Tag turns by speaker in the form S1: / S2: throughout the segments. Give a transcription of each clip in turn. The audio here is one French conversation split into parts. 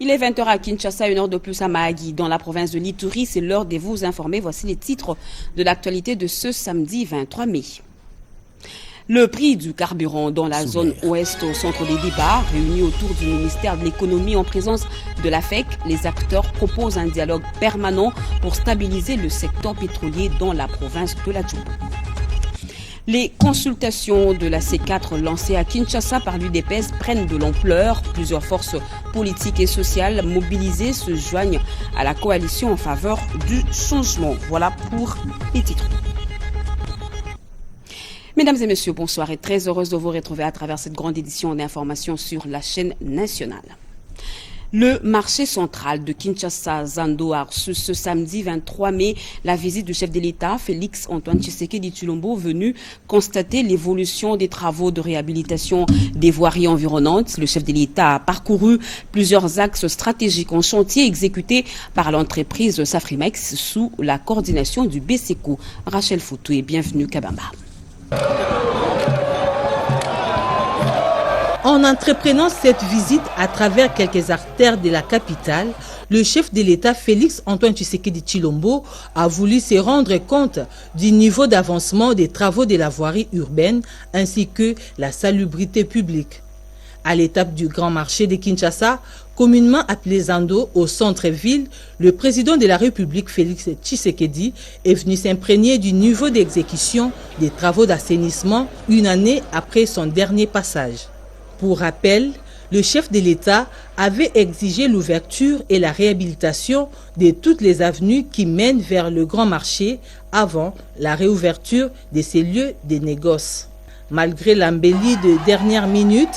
S1: Il est 20h à Kinshasa, 1 heure de plus à Mahagi, dans la province de l'Ituri. C'est l'heure de vous informer. Voici les titres de l'actualité de ce samedi 23 mai. Le prix du carburant dans la zone ouest au centre des débats, réunis autour du ministère de l'économie en présence de la FEC, les acteurs proposent un dialogue permanent pour stabiliser le secteur pétrolier dans la province de la Djoubou. Les consultations de la C4 lancées à Kinshasa par l'UDPS prennent de l'ampleur. Plusieurs forces politiques et sociales mobilisées se joignent à la coalition en faveur du changement. Voilà pour les titres. Mesdames et messieurs, bonsoir et très heureuse de vous retrouver à travers cette grande édition d'information sur la chaîne nationale. Le marché central de Kinshasa, Zando, a reçu ce samedi 23 mai la visite du chef de l'État, Félix Antoine Tshisekedi Tshilombo, venu constater l'évolution des travaux de réhabilitation des voiries environnantes. Le chef de l'État a parcouru plusieurs axes stratégiques en chantier exécutés par l'entreprise Safrimex sous la coordination du BCECO. Rachel Foutou et bienvenue Kabamba.
S2: En entreprenant cette visite à travers quelques artères de la capitale, le chef de l'État Félix Antoine Tshisekedi Tshilombo a voulu se rendre compte du niveau d'avancement des travaux de la voirie urbaine ainsi que la salubrité publique. À l'étape du grand marché de Kinshasa, communément appelé Zando au centre-ville, le président de la République Félix Tshisekedi est venu s'imprégner du niveau d'exécution des travaux d'assainissement une année après son dernier passage. Pour rappel, le chef de l'État avait exigé l'ouverture et la réhabilitation de toutes les avenues qui mènent vers le grand marché avant la réouverture de ces lieux de négoce. Malgré l'embellie de dernière minute,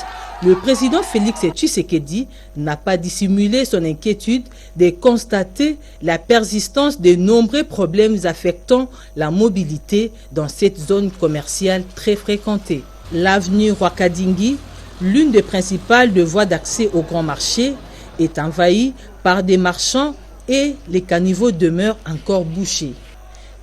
S2: le président Félix Tshisekedi n'a pas dissimulé son inquiétude de constater la persistance de nombreux problèmes affectant la mobilité dans cette zone commerciale très fréquentée. L'avenue Rwakadingi, l'une des principales de voies d'accès au grand marché, est envahie par des marchands et les caniveaux demeurent encore bouchés.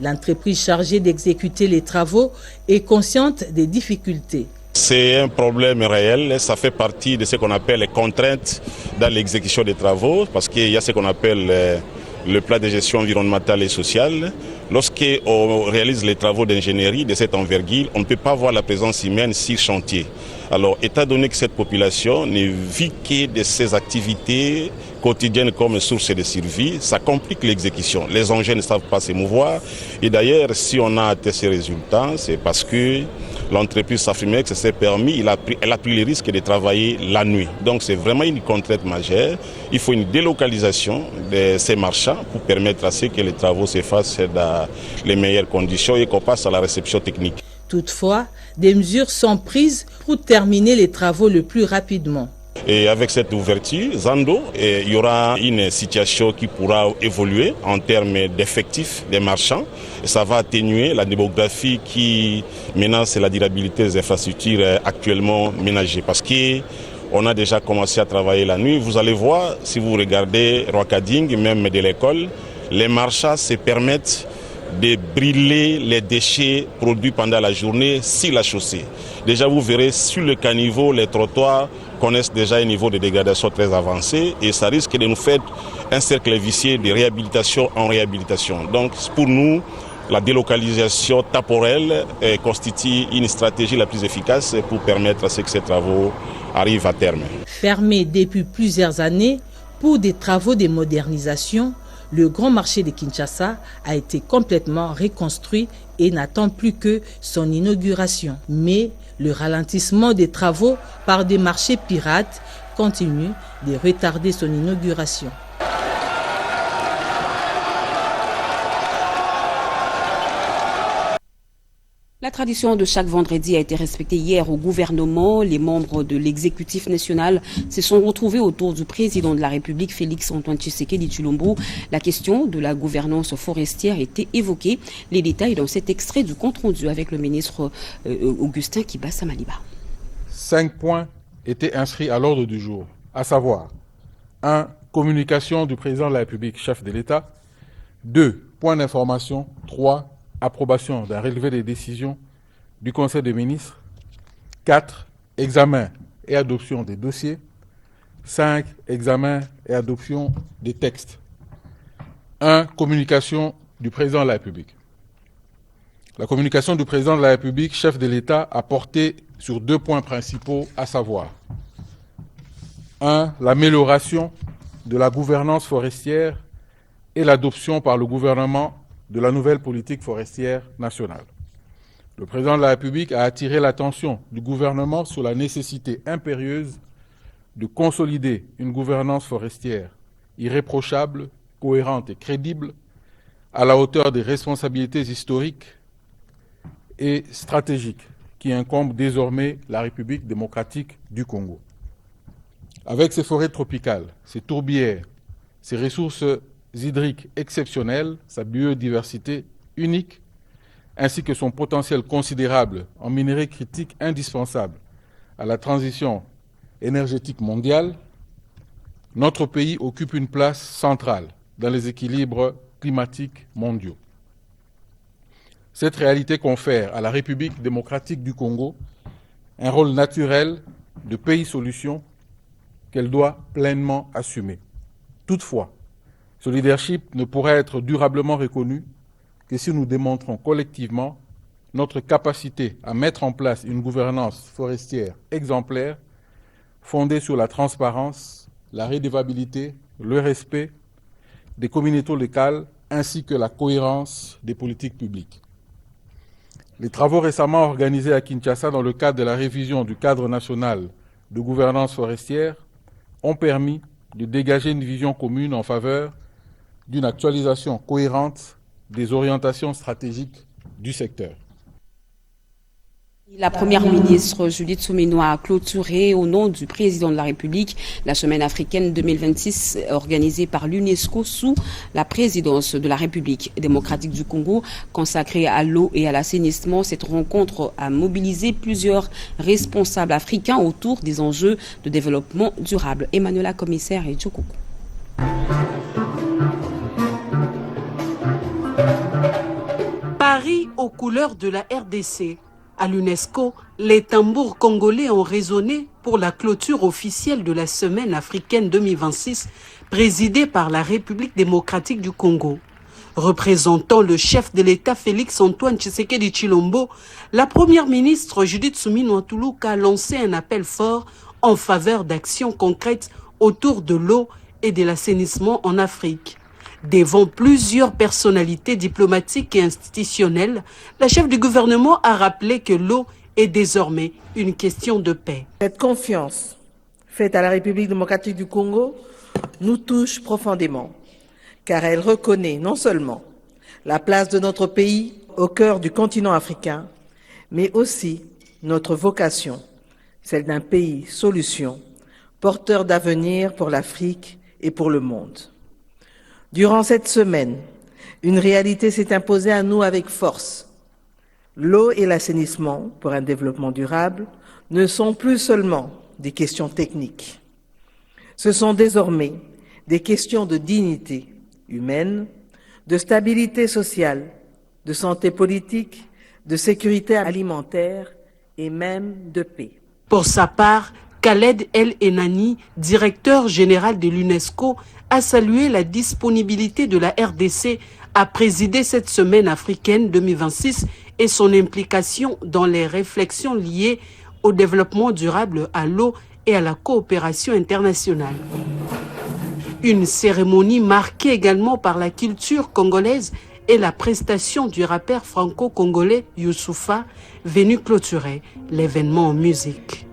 S2: L'entreprise chargée d'exécuter les travaux est consciente des difficultés.
S3: C'est un problème réel, ça fait partie de ce qu'on appelle les contraintes dans l'exécution des travaux, parce qu'il y a ce qu'on appelle le plan de gestion environnementale et sociale. Lorsqu'on réalise les travaux d'ingénierie de cette envergure, on ne peut pas voir la présence humaine sur chantier. Alors, étant donné que cette population ne vit que de ses activités quotidiennes comme source de survie, ça complique l'exécution. Les engins ne savent pas se mouvoir. Et d'ailleurs, si on a atteint ces résultats, c'est parce que l'entreprise Safrimex s'est permis, elle a pris le risque de travailler la nuit. Donc c'est vraiment une contrainte majeure. Il faut une délocalisation de ces marchands pour permettre à ce que les travaux se fassent dans les meilleures conditions et qu'on passe à la réception technique.
S2: Toutefois, des mesures sont prises pour terminer les travaux le plus rapidement.
S3: Et avec cette ouverture, Zando, il y aura une situation qui pourra évoluer en termes d'effectifs des marchands. Et ça va atténuer la démographie qui menace la durabilité des infrastructures actuellement ménagées. Parce qu'on a déjà commencé à travailler la nuit. Vous allez voir, si vous regardez Rwakading, même de l'école, les marchands se permettent de brûler les déchets produits pendant la journée sur la chaussée. Déjà, vous verrez sur le caniveau, les trottoirs connaissent déjà un niveau de dégradation très avancé et ça risque de nous faire un cercle vicieux de réhabilitation en réhabilitation. Donc, pour nous, la délocalisation temporelle constitue une stratégie la plus efficace pour permettre à ce que ces travaux arrivent à terme.
S2: Fermé depuis plusieurs années pour des travaux de modernisation, le grand marché de Kinshasa a été complètement reconstruit et n'attend plus que son inauguration. Mais le ralentissement des travaux par des marchés pirates continue de retarder son inauguration.
S1: La tradition de chaque vendredi a été respectée hier au gouvernement. Les membres de l'exécutif national se sont retrouvés autour du président de la République, Félix Antoine Tshisekedi Tshilombo. La question de la gouvernance forestière était évoquée. Les détails dans cet extrait du compte-rendu avec le ministre Augustin Kibassa Maliba.
S4: 5 points étaient inscrits à l'ordre du jour, à savoir 1. Communication du président de la République, chef de l'État. 2. Point d'information. 3. Approbation d'un relevé des décisions du Conseil des ministres. 4. Examen et adoption des dossiers. 5. Examen et adoption des textes. 1. Communication du président de la République. La communication du président de la République, chef de l'État, a porté sur 2 points principaux, à savoir 1. L'amélioration de la gouvernance forestière et l'adoption par le gouvernement de la nouvelle politique forestière nationale. Le président de la République a attiré l'attention du gouvernement sur la nécessité impérieuse de consolider une gouvernance forestière irréprochable, cohérente et crédible, à la hauteur des responsabilités historiques et stratégiques qui incombent désormais la République démocratique du Congo. Avec ses forêts tropicales, ses tourbières, ses ressources hydriques exceptionnelles, sa biodiversité unique, ainsi que son potentiel considérable en minerais critiques indispensables à la transition énergétique mondiale, notre pays occupe une place centrale dans les équilibres climatiques mondiaux. Cette réalité confère à la République démocratique du Congo un rôle naturel de pays-solution qu'elle doit pleinement assumer. Toutefois, ce leadership ne pourra être durablement reconnu que si nous démontrons collectivement notre capacité à mettre en place une gouvernance forestière exemplaire, fondée sur la transparence, la redevabilité, le respect des communautés locales ainsi que la cohérence des politiques publiques. Les travaux récemment organisés à Kinshasa dans le cadre de la révision du cadre national de gouvernance forestière ont permis de dégager une vision commune en faveur d'une actualisation cohérente des orientations stratégiques du secteur.
S1: La première ministre Judith Suminwa a clôturé au nom du président de la République la semaine africaine 2026 organisée par l'UNESCO sous la présidence de la République démocratique du Congo consacrée à l'eau et à l'assainissement. Cette rencontre a mobilisé plusieurs responsables africains autour des enjeux de développement durable. Emmanuela Commissaire et Djokoko.
S5: Paris aux couleurs de la RDC. À l'UNESCO, les tambours congolais ont résonné pour la clôture officielle de la Semaine africaine 2026, présidée par la République démocratique du Congo. Représentant le chef de l'État Félix Antoine Tshisekedi Tshilombo, la première ministre Judith Suminwa a lancé un appel fort en faveur d'actions concrètes autour de l'eau et de l'assainissement en Afrique. Devant plusieurs personnalités diplomatiques et institutionnelles, la chef du gouvernement a rappelé que l'eau est désormais une question de paix.
S6: Cette confiance faite à la République démocratique du Congo nous touche profondément, car elle reconnaît non seulement la place de notre pays au cœur du continent africain, mais aussi notre vocation, celle d'un pays solution, porteur d'avenir pour l'Afrique et pour le monde. Durant cette semaine, une réalité s'est imposée à nous avec force. L'eau et l'assainissement pour un développement durable ne sont plus seulement des questions techniques. Ce sont désormais des questions de dignité humaine, de stabilité sociale, de santé politique, de sécurité alimentaire et même de paix.
S5: Pour sa part, Khaled El Enani, directeur général de l'UNESCO, a salué la disponibilité de la RDC à présider cette Semaine africaine 2026 et son implication dans les réflexions liées au développement durable, à l'eau et à la coopération internationale. Une cérémonie marquée également par la culture congolaise et la prestation du rappeur franco-congolais Youssoupha, venu clôturer l'événement en musique.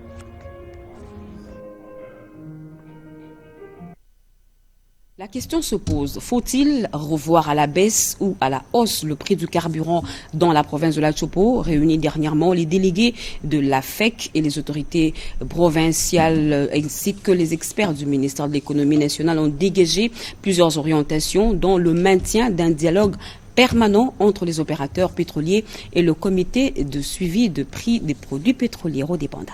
S1: La question se pose, faut-il revoir à la baisse ou à la hausse le prix du carburant dans la province de l'Achopo? Réunis dernièrement, les délégués de l'AFEC et les autorités provinciales ainsi que les experts du ministère de l'économie nationale ont dégagé plusieurs orientations dont le maintien d'un dialogue permanent entre les opérateurs pétroliers et le comité de suivi de prix des produits pétroliers Rodépanda.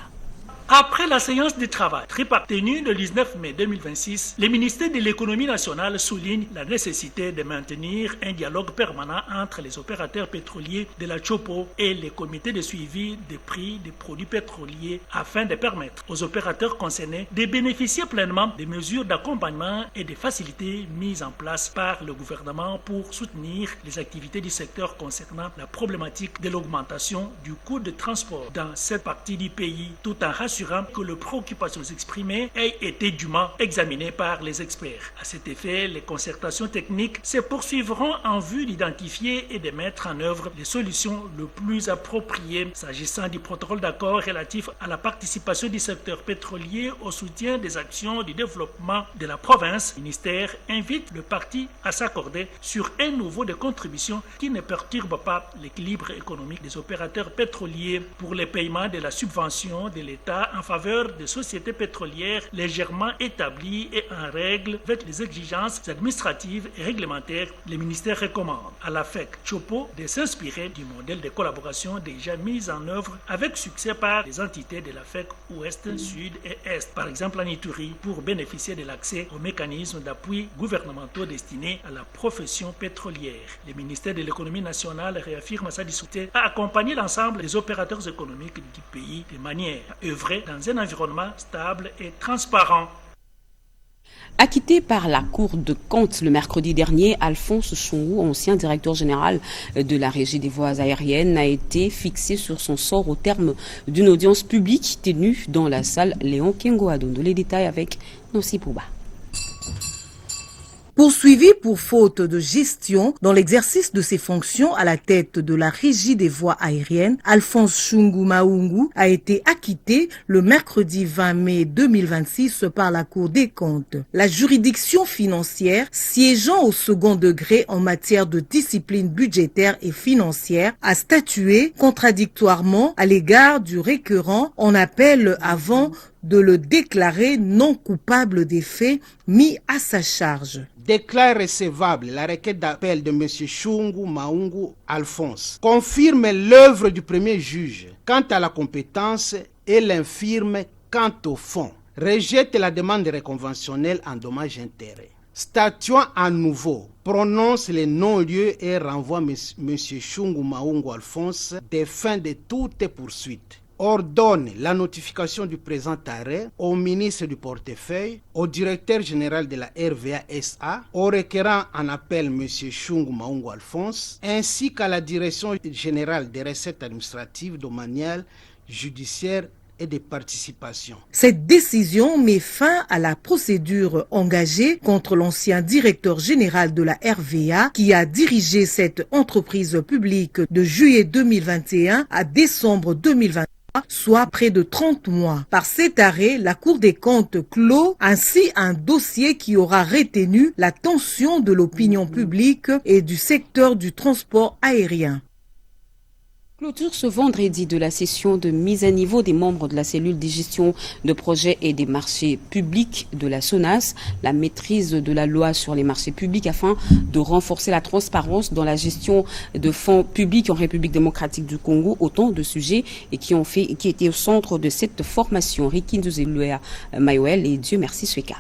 S7: Après la séance de travail tenue le 19 mai 2026, le ministère de l'économie nationale souligne la nécessité de maintenir un dialogue permanent entre les opérateurs pétroliers de la Chopo et les comités de suivi des prix des produits pétroliers afin de permettre aux opérateurs concernés de bénéficier pleinement des mesures d'accompagnement et des facilités mises en place par le gouvernement pour soutenir les activités du secteur concernant la problématique de l'augmentation du coût de transport dans cette partie du pays, tout en rassurant que les préoccupations exprimées aient été dûment examinées par les experts. À cet effet, les concertations techniques se poursuivront en vue d'identifier et de mettre en œuvre les solutions les plus appropriées s'agissant du protocole d'accord relatif à la participation du secteur pétrolier au soutien des actions du développement de la province. Le ministère invite le parti à s'accorder sur un niveau de contribution qui ne perturbe pas l'équilibre économique des opérateurs pétroliers pour les paiements de la subvention de l'État en faveur des sociétés pétrolières légèrement établies et en règle avec les exigences administratives et réglementaires. Le ministère recommande à la FEC Chopo de s'inspirer du modèle de collaboration déjà mis en œuvre avec succès par les entités de la FEC Ouest, Sud et Est, par exemple en Ituri, pour bénéficier de l'accès aux mécanismes d'appui gouvernementaux destinés à la profession pétrolière. Le ministère de l'économie nationale réaffirme sa disposition à accompagner l'ensemble des opérateurs économiques du pays de manière à œuvrer dans un environnement stable et transparent.
S1: Acquitté par la Cour de compte le mercredi dernier, Alphonse Chungou, ancien directeur général de la Régie des voies aériennes, a été fixé sur son sort au terme d'une audience publique tenue dans la salle Léon Kengo-Adondo. Les détails avec Nossi Pouba.
S8: Poursuivi pour faute de gestion dans l'exercice de ses fonctions à la tête de la Régie des voies aériennes, Alphonse Chungou Maungu a été acquitté le mercredi 20 mai 2026 par la Cour des comptes. La juridiction financière, siégeant au second degré en matière de discipline budgétaire et financière, a statué contradictoirement à l'égard du requérant en appel avant de le déclarer non coupable des faits mis à sa charge.
S9: Déclare recevable la requête d'appel de M. Chungou Maungu Alphonse. Confirme l'œuvre du premier juge quant à la compétence et l'infirme quant au fond. Rejette la demande reconventionnelle en dommages-intérêts. Statuant à nouveau, prononce les non-lieux et renvoie M. Chungou Maungu Alphonse des fins de toute poursuite. Ordonne la notification du présent arrêt au ministre du portefeuille, au directeur général de la RVA SA, au requérant en appel M. Chungou Maungu Alphonse, ainsi qu'à la direction générale des recettes administratives, domaniales, judiciaires et des participations.
S8: Cette décision met fin à la procédure engagée contre l'ancien directeur général de la RVA qui a dirigé cette entreprise publique de juillet 2021 à décembre 2023. Soit près de 30 mois. Par cet arrêt, la Cour des comptes clôt ainsi un dossier qui aura retenu l'attention de l'opinion publique et du secteur du transport aérien.
S1: Clôture ce vendredi de la session de mise à niveau des membres de la cellule de gestion de projets et des marchés publics de la SONAS, la maîtrise de la loi sur les marchés publics afin de renforcer la transparence dans la gestion de fonds publics en République démocratique du Congo, autant de sujets et qui étaient au centre de cette formation. Riki Nduzeluea Mayoel et Dieu merci Sweka.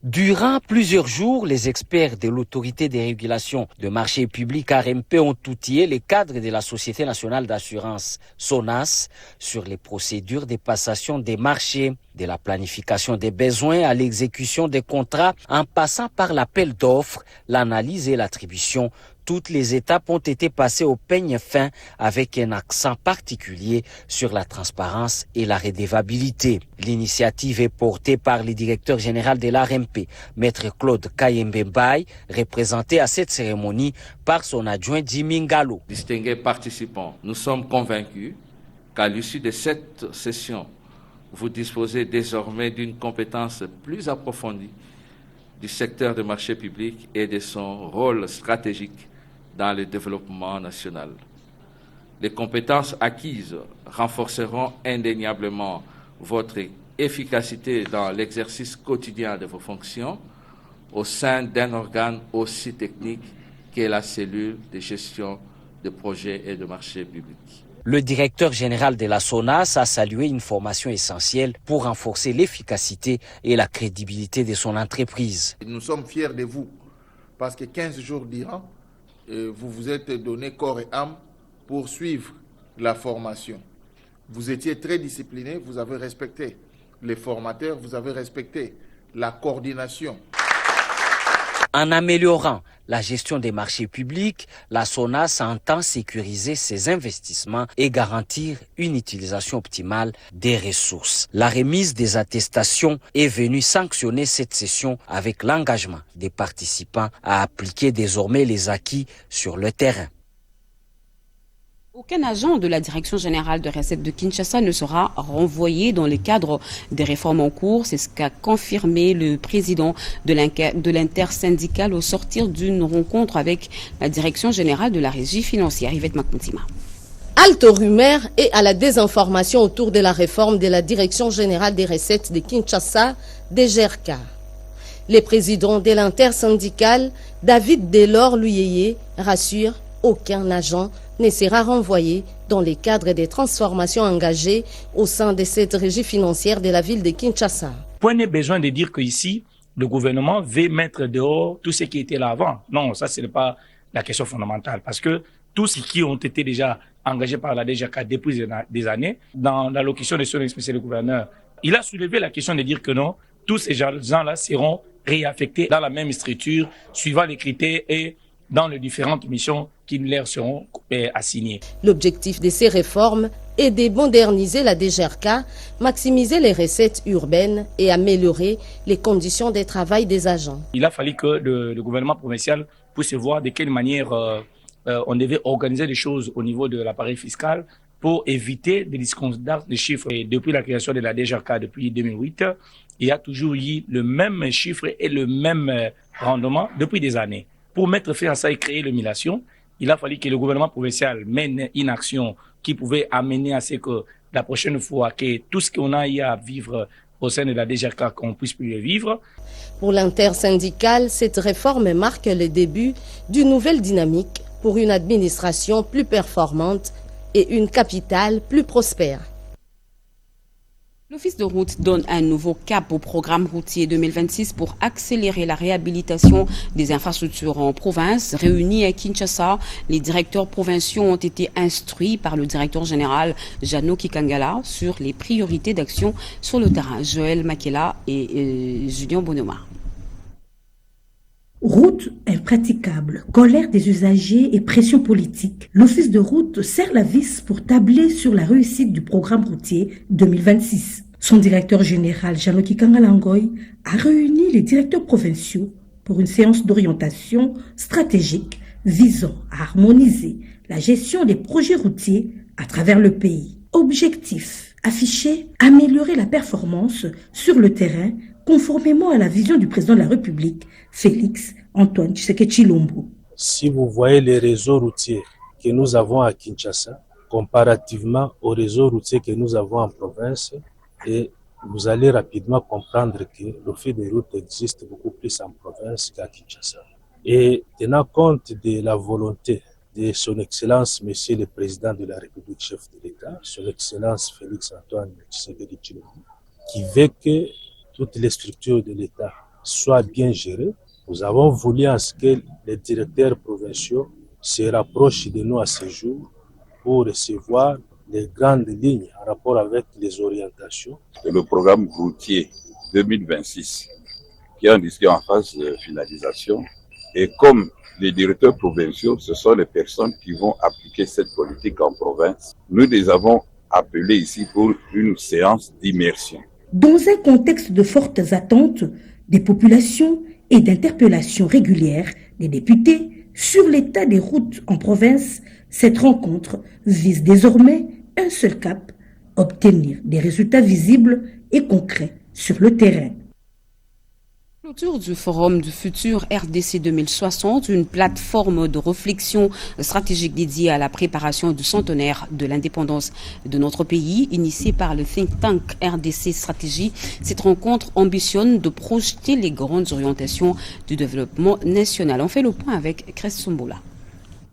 S10: Durant plusieurs jours, les experts de l'autorité des régulations de marchés publics RMP ont outillé les cadres de la Société nationale d'assurance SONAS sur les procédures de passation des marchés, de la planification des besoins à l'exécution des contrats en passant par l'appel d'offres, l'analyse et l'attribution. Toutes les étapes ont été passées au peigne fin avec un accent particulier sur la transparence et la redevabilité. L'initiative est portée par le directeur général de l'ARMP, Maître Claude Kayembembaye, représenté à cette cérémonie par son adjoint Jimmy Ngalo.
S11: Distingués participants, nous sommes convaincus qu'à l'issue de cette session, vous disposez désormais d'une compétence plus approfondie du secteur des marchés publics et de son rôle stratégique dans le développement national. Les compétences acquises renforceront indéniablement votre efficacité dans l'exercice quotidien de vos fonctions au sein d'un organe aussi technique qu'est la cellule de gestion de projets et de marchés publics.
S10: Le directeur général de la SONAS a salué une formation essentielle pour renforcer l'efficacité et la crédibilité de son entreprise.
S12: Nous sommes fiers de vous parce que 15 jours durant, vous vous êtes donné corps et âme pour suivre la formation. Vous étiez très discipliné, vous avez respecté les formateurs, vous avez respecté la coordination.
S10: En améliorant la gestion des marchés publics, la SONAS entend sécuriser ses investissements et garantir une utilisation optimale des ressources. La remise des attestations est venue sanctionner cette session avec l'engagement des participants à appliquer désormais les acquis sur le terrain.
S1: Aucun agent de la Direction générale de recettes de Kinshasa ne sera renvoyé dans le cadre des réformes en cours. C'est ce qu'a confirmé le président de l'intersyndicale au sortir d'une rencontre avec la Direction générale de la régie financière, Yvette Makuntima.
S13: Halte aux rumeurs et à la désinformation autour de la réforme de la Direction générale des recettes de Kinshasa, DGRK. Le président de l'intersyndicale, David Delors Luyeye, rassure aucun agent ne sera renvoyé dans le cadre des transformations engagées au sein de cette régie financière de la ville de Kinshasa.
S14: Point n'est besoin de dire qu'ici, le gouvernement veut mettre dehors tout ce qui était là avant. Non, ça, ce n'est pas la question fondamentale. Parce que tous ceux qui ont été déjà engagés par la DGRK depuis des années, dans l'allocution de son ex-monsieur le gouverneur, il a soulevé la question de dire que non, tous ces gens-là seront réaffectés dans la même structure, suivant les critères et dans les différentes missions qui leur seront assignées.
S13: L'objectif de ces réformes est de moderniser la DGRK, maximiser les recettes urbaines et améliorer les conditions de travail des agents.
S14: Il a fallu que le gouvernement provincial puisse voir de quelle manière on devait organiser les choses au niveau de l'appareil fiscal pour éviter des discordances de chiffres. Et depuis la création de la DGRK depuis 2008, il y a toujours eu le même chiffre et le même rendement depuis des années. Pour mettre fin à ça et créer l'émulation, il a fallu que le gouvernement provincial mène une action qui pouvait amener à ce que la prochaine fois que tout ce qu'on a eu à vivre au sein de la DGRK, qu'on puisse plus le vivre.
S13: Pour l'intersyndicale, cette réforme marque le début d'une nouvelle dynamique pour une administration plus performante et une capitale plus prospère.
S1: L'Office de route donne un nouveau cap au programme routier 2026 pour accélérer la réhabilitation des infrastructures en province. Réunis à Kinshasa, les directeurs provinciaux ont été instruits par le directeur général Jano Kikangala sur les priorités d'action sur le terrain. Joël Makela et Julien Bonoma.
S15: Route impraticable, colère des usagers et pression politique. L'Office de route serre la vis pour tabler sur la réussite du programme routier 2026. Son directeur général, Jano Kikangala Ngoy, a réuni les directeurs provinciaux pour une séance d'orientation stratégique visant à harmoniser la gestion des projets routiers à travers le pays. Objectif affiché, améliorer la performance sur le terrain conformément à la vision du président de la République, Félix Antoine Tshisekedi Tshilombo.
S16: Si vous voyez les réseaux routiers que nous avons à Kinshasa, comparativement aux réseaux routiers que nous avons en province, et vous allez rapidement comprendre que l'Office de route existe beaucoup plus en province qu'à Kinshasa. Et tenant compte de la volonté de son Excellence, Monsieur le Président de la République, chef de l'État, son Excellence Félix Antoine Tshisekedi Tshilombo, qui veut que toutes les structures de l'État soient bien gérées, nous avons voulu à ce que les directeurs provinciaux se rapprochent de nous à ce jour pour recevoir les grandes lignes en rapport avec les orientations.
S17: Le programme routier 2026 qui est en phase de finalisation, et comme les directeurs provinciaux, ce sont les personnes qui vont appliquer cette politique en province, nous les avons appelés ici pour une séance d'immersion.
S15: Dans un contexte de fortes attentes des populations et d'interpellations régulières des députés sur l'état des routes en province, cette rencontre vise désormais un seul cap, obtenir des résultats visibles et concrets sur le terrain.
S1: Clôture du Forum du futur RDC 2060, une plateforme de réflexion stratégique dédiée à la préparation du centenaire de l'indépendance de notre pays, initiée par le think tank RDC Stratégie. Cette rencontre ambitionne de projeter les grandes orientations du développement national. On fait le point avec Chris Sombola.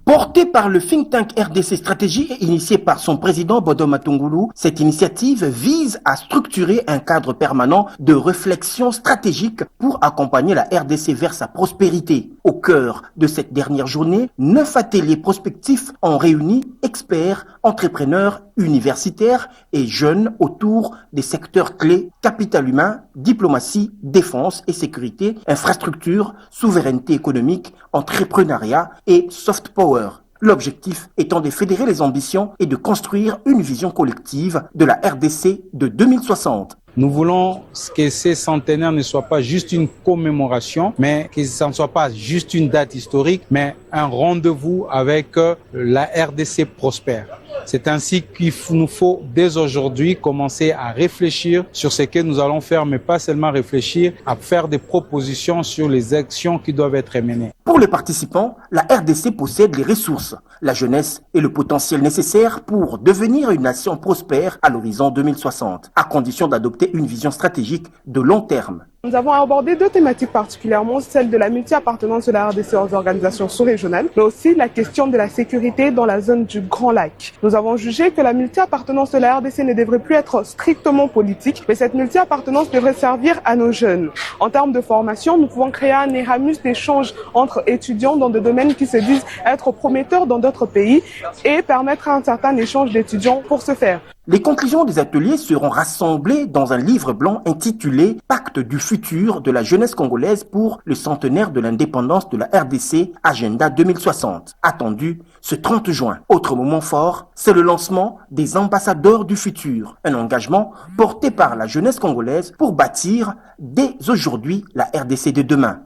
S18: Portée par le think tank RDC Stratégie et initiée par son président Bodo Matungulu, cette initiative vise à structurer un cadre permanent de réflexion stratégique pour accompagner la RDC vers sa prospérité. Au cœur de cette dernière journée, 9 ateliers prospectifs ont réuni experts, entrepreneurs, universitaires et jeunes autour des secteurs clés capital humain, diplomatie, défense et sécurité, infrastructure, souveraineté économique, entrepreneuriat et soft power. L'objectif étant de fédérer les ambitions et de construire une vision collective de la RDC de 2060.
S19: Nous voulons que ces centenaires ne soient pas juste une commémoration, mais que ce ne soit pas juste une date historique, mais un rendez-vous avec la RDC prospère. C'est ainsi qu'il nous faut dès aujourd'hui commencer à réfléchir sur ce que nous allons faire, mais pas seulement réfléchir, à faire des propositions sur les actions qui doivent être menées.
S18: Pour les participants, la RDC possède les ressources, la jeunesse et le potentiel nécessaire pour devenir une nation prospère à l'horizon 2060, à condition d'adopter une vision stratégique de long terme.
S20: Nous avons abordé 2 thématiques particulièrement, celle de la multi-appartenance de la RDC aux organisations sous-régionales, mais aussi la question de la sécurité dans la zone du Grand Lac. Nous avons jugé que la multi-appartenance de la RDC ne devrait plus être strictement politique, mais cette multi-appartenance devrait servir à nos jeunes. En termes de formation, nous pouvons créer un Erasmus d'échange entre étudiants dans des domaines qui se disent être prometteurs dans d'autres pays et permettre un certain échange d'étudiants pour ce faire.
S18: Les conclusions des ateliers seront rassemblées dans un livre blanc intitulé « Pacte du futur de la jeunesse congolaise pour le centenaire de l'indépendance de la RDC, Agenda 2060 », attendu ce 30 juin. Autre moment fort, c'est le lancement des ambassadeurs du futur, un engagement porté par la jeunesse congolaise pour bâtir dès aujourd'hui la RDC de demain.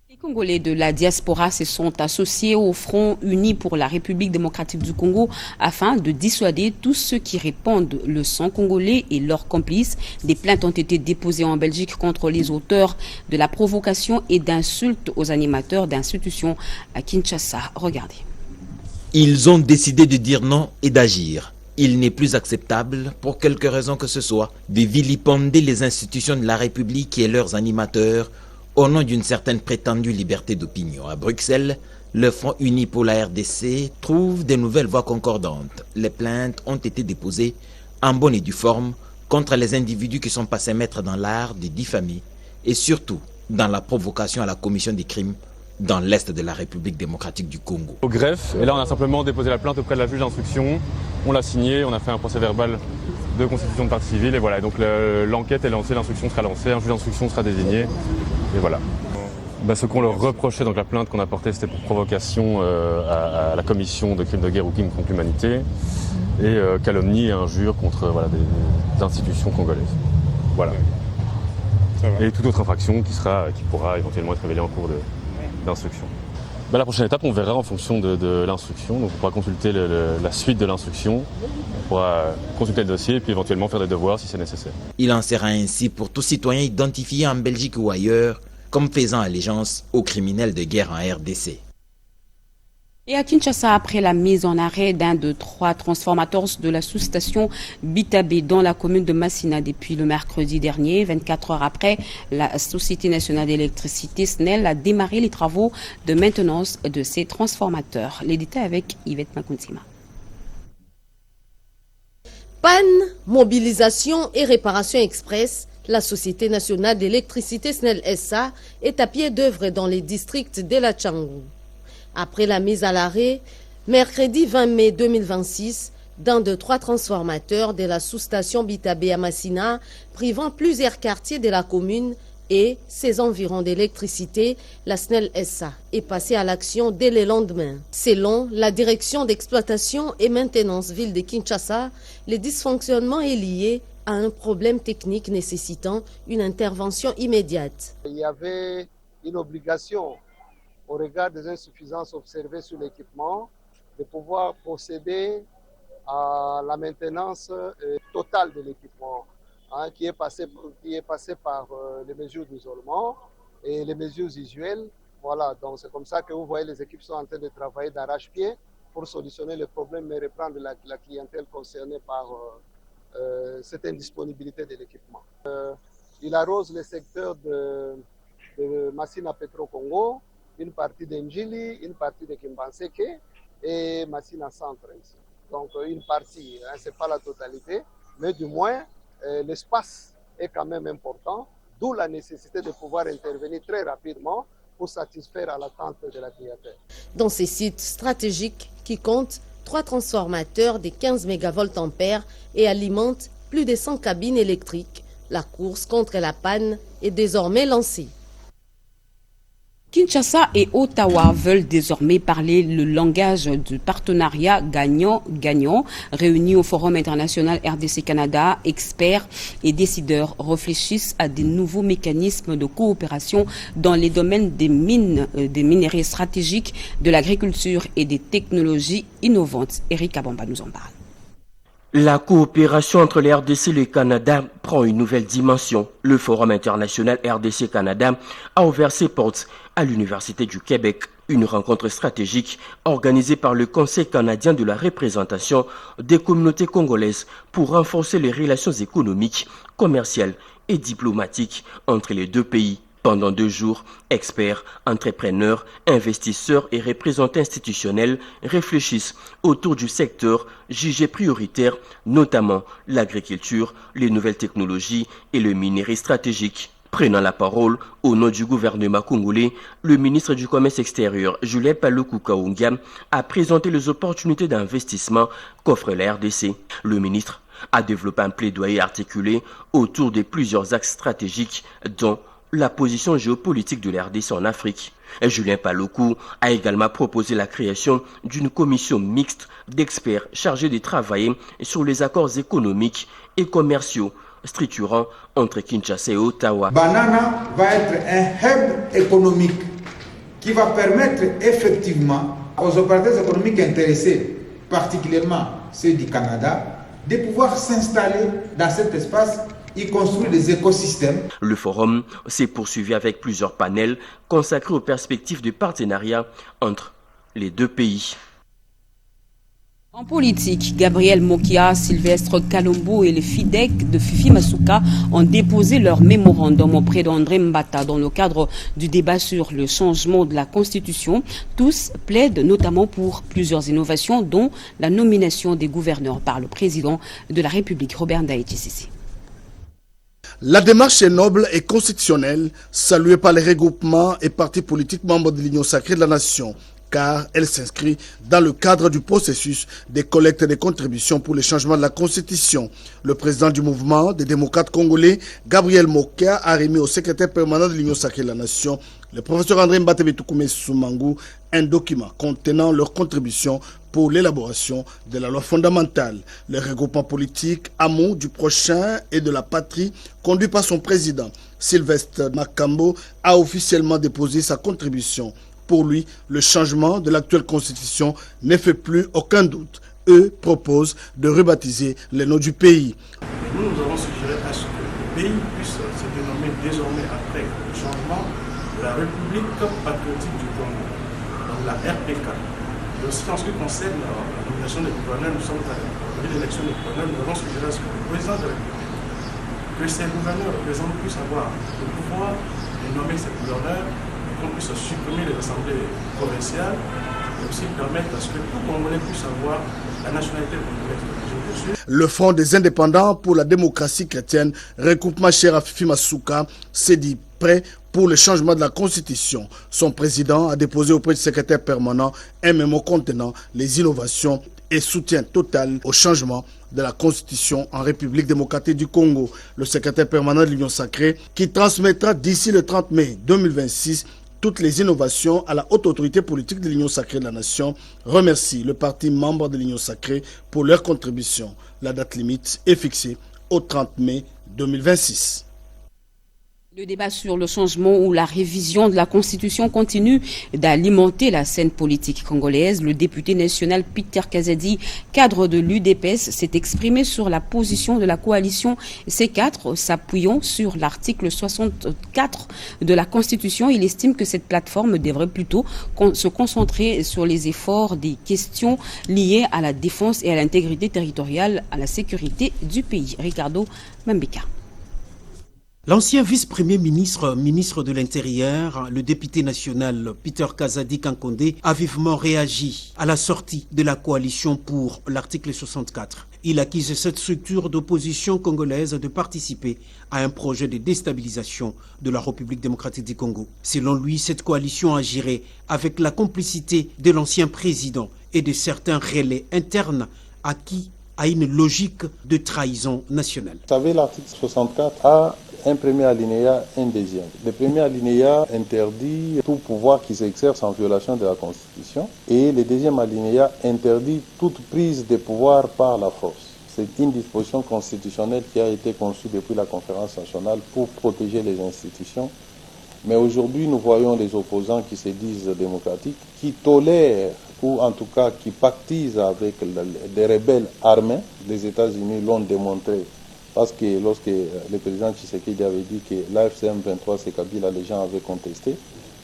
S1: Les Congolais de la diaspora se sont associés au Front uni pour la République démocratique du Congo afin de dissuader tous ceux qui répandent le sang congolais et leurs complices. Des plaintes ont été déposées en Belgique contre les auteurs de la provocation et d'insultes aux animateurs d'institutions à Kinshasa. Regardez.
S21: Ils ont décidé de dire non et d'agir. Il n'est plus acceptable, pour quelque raison que ce soit, de vilipender les institutions de la République et leurs animateurs au nom d'une certaine prétendue liberté d'opinion. À Bruxelles, le Front uni pour la RDC trouve de nouvelles voix concordantes. Les plaintes ont été déposées en bonne et due forme contre les individus qui sont passés maîtres dans l'art de diffamer et surtout dans la provocation à la commission des crimes dans l'Est de la République démocratique du Congo.
S22: Au greffe, et là on a simplement déposé la plainte auprès de la juge d'instruction, on l'a signée, on a fait un procès verbal de constitution de partie civile et voilà, donc l'enquête est lancée, l'instruction sera lancée, un juge d'instruction sera désigné et voilà. Ce qu'on leur reprochait, donc la plainte qu'on a portée, c'était pour provocation à la commission de crimes de guerre ou crimes contre l'humanité et calomnie et injure contre des institutions congolaises. Voilà. Et toute autre infraction qui pourra éventuellement être révélée en cours d'instruction. La prochaine étape, on verra en fonction de l'instruction. Donc on pourra consulter la suite de l'instruction, on pourra consulter le dossier et puis éventuellement faire des devoirs si c'est nécessaire.
S21: Il en sera ainsi pour tout citoyen identifié en Belgique ou ailleurs comme faisant allégeance aux criminels de guerre en RDC.
S1: Et à Kinshasa, après la mise en arrêt d'un de 3 transformateurs de la sous-station Bitabe dans la commune de Massina depuis le mercredi dernier, 24 heures après, la Société nationale d'électricité SNEL a démarré les travaux de maintenance de ces transformateurs. Les détails avec Yvette Makuntima.
S13: Panne, mobilisation et réparation express. La Société nationale d'électricité SNEL SA est à pied d'œuvre dans les districts de la Tchangou. Après la mise à l'arrêt, mercredi 20 mai 2026, d'un de 3 transformateurs de la sous-station Bitabe à Massina, privant plusieurs quartiers de la commune et ses environs d'électricité, la SNEL SA est passée à l'action dès le lendemain. Selon la direction d'exploitation et maintenance ville de Kinshasa, le dysfonctionnement est lié à un problème technique nécessitant une intervention immédiate.
S23: Il y avait une obligation au regard des insuffisances observées sur l'équipement, de pouvoir procéder à la maintenance totale de l'équipement, qui est passé par les mesures d'isolement et les mesures usuelles. Voilà, donc c'est comme ça que vous voyez les équipes sont en train de travailler d'arrache-pied pour solutionner le problème et reprendre la clientèle concernée par cette indisponibilité de l'équipement. Il arrose le secteur de Massina Petro Congo. une partie d'Enjili, une partie de Kimbanseke et Massina Centre. Donc une partie, hein, ce n'est pas la totalité, mais du moins l'espace est quand même important, d'où la nécessité de pouvoir intervenir très rapidement pour satisfaire à l'attente de la clientèle.
S13: Dans ces sites stratégiques qui comptent 3 transformateurs de 15 mégavolt-ampères et alimentent plus de 100 cabines électriques, la course contre la panne est désormais lancée.
S1: Kinshasa et Ottawa veulent désormais parler le langage du partenariat gagnant-gagnant. Réunis au Forum international RDC-Canada, experts et décideurs réfléchissent à de nouveaux mécanismes de coopération dans les domaines des mines, des minerais stratégiques, de l'agriculture et des technologies innovantes. Eric Abamba nous en parle.
S18: La coopération entre les RDC et le Canada prend une nouvelle dimension. Le Forum international RDC-Canada a ouvert ses portes à l'Université du Québec, une rencontre stratégique organisée par le Conseil canadien de la représentation des communautés congolaises pour renforcer les relations économiques, commerciales et diplomatiques entre les deux pays. Pendant 2 jours, experts, entrepreneurs, investisseurs et représentants institutionnels réfléchissent autour du secteur jugé prioritaire, notamment l'agriculture, les nouvelles technologies et le minerai stratégique. Prenant la parole au nom du gouvernement congolais, le ministre du Commerce extérieur, Julien Paluku Kaunga, a présenté les opportunités d'investissement qu'offre la RDC. Le ministre a développé un plaidoyer articulé autour de plusieurs axes stratégiques, dont la position géopolitique de la RDC en Afrique. Julien Paluku a également proposé la création d'une commission mixte d'experts chargés de travailler sur les accords économiques et commerciaux structurants entre Kinshasa et Ottawa.
S2: Banana va être un hub économique qui va permettre effectivement aux opérateurs économiques intéressés, particulièrement ceux du Canada, de pouvoir s'installer dans cet espace y construire des écosystèmes.
S18: Le forum s'est poursuivi avec plusieurs panels consacrés aux perspectives de partenariat entre les deux pays.
S1: En politique, Gabriel Mokia, Sylvestre Kalombo et les FIDEC de Fifi Masuka ont déposé leur mémorandum auprès d'André Mbata dans le cadre du débat sur le changement de la Constitution. Tous plaident notamment pour plusieurs innovations, dont la nomination des gouverneurs par le président de la République, Robert Ndaye-Tissisi.
S3: La démarche est noble et constitutionnelle, saluée par les regroupements et partis politiques membres de l'Union sacrée de la Nation, car elle s'inscrit dans le cadre du processus des collectes des contributions pour le changement de la Constitution. Le président du mouvement des démocrates congolais, Gabriel Mokia, a remis au secrétaire permanent de l'Union sacrée de la Nation, le professeur André Mbatebetukume Soumangu, un document contenant leurs contributions pour l'élaboration de la loi fondamentale. Le regroupement politique Amour du prochain et de la patrie, conduit par son président, Sylvestre Makambo, a officiellement déposé sa contribution. Pour lui, le changement de l'actuelle constitution ne fait plus aucun doute. Eux proposent de rebaptiser les noms du pays.
S4: Nous avons suggéré à ce que le pays puisse se dénommer désormais, après le changement, de la République patriotique du Congo, donc la RPK. Et aussi en ce qui concerne la nomination des gouverneurs, nous sommes à l'élection des gouverneurs, nous avons suggéré à ce que le président de la République, que ces gouverneurs représentent, puissent avoir le pouvoir de nommer ces gouverneurs, qu'on puisse supprimer les assemblées provinciales et aussi permettre à ce que tout Congolais puisse avoir la nationalité congolaise.
S3: Le Front des indépendants pour la démocratie chrétienne, regroupement cher à Fifi Masuka, s'est dit prêt pour le changement de la Constitution. Son président a déposé auprès du secrétaire permanent un mémo contenant les innovations et soutien total au changement de la Constitution en République démocratique du Congo. Le secrétaire permanent de l'Union sacrée, qui transmettra d'ici le 30 mai 2026 toutes les innovations à la haute autorité politique de l'Union sacrée de la Nation, remercie le parti membre de l'Union sacrée pour leur contribution. La date limite est fixée au 30 mai 2026.
S1: Le débat sur le changement ou la révision de la Constitution continue d'alimenter la scène politique congolaise. Le député national Peter Kazadi, cadre de l'UDPS, s'est exprimé sur la position de la coalition C4, s'appuyant sur l'article 64 de la Constitution. Il estime que cette plateforme devrait plutôt se concentrer sur les efforts des questions liées à la défense et à l'intégrité territoriale, à la sécurité du pays. Ricardo Mambika.
S9: L'ancien vice-premier ministre, ministre de l'Intérieur, le député national Peter Kazadi Kankondé a vivement réagi à la sortie de la coalition pour l'article 64. Il accuse cette structure d'opposition congolaise de participer à un projet de déstabilisation de la République démocratique du Congo. Selon lui, cette coalition agirait avec la complicité de l'ancien président et de certains relais internes acquis à une logique de trahison nationale.
S5: Vous savez, l'article 64 a un premier alinéa, un deuxième. Le premier alinéa interdit tout pouvoir qui s'exerce en violation de la Constitution et le deuxième alinéa interdit toute prise de pouvoir par la force. C'est une disposition constitutionnelle qui a été conçue depuis la conférence nationale pour protéger les institutions. Mais aujourd'hui, nous voyons les opposants qui se disent démocratiques, qui tolèrent ou en tout cas qui pactisent avec des rebelles armés. Les États-Unis l'ont démontré. Parce que lorsque le président Tshisekedi avait dit que l'AFCM 23 c'est Kabila, les gens avaient contesté.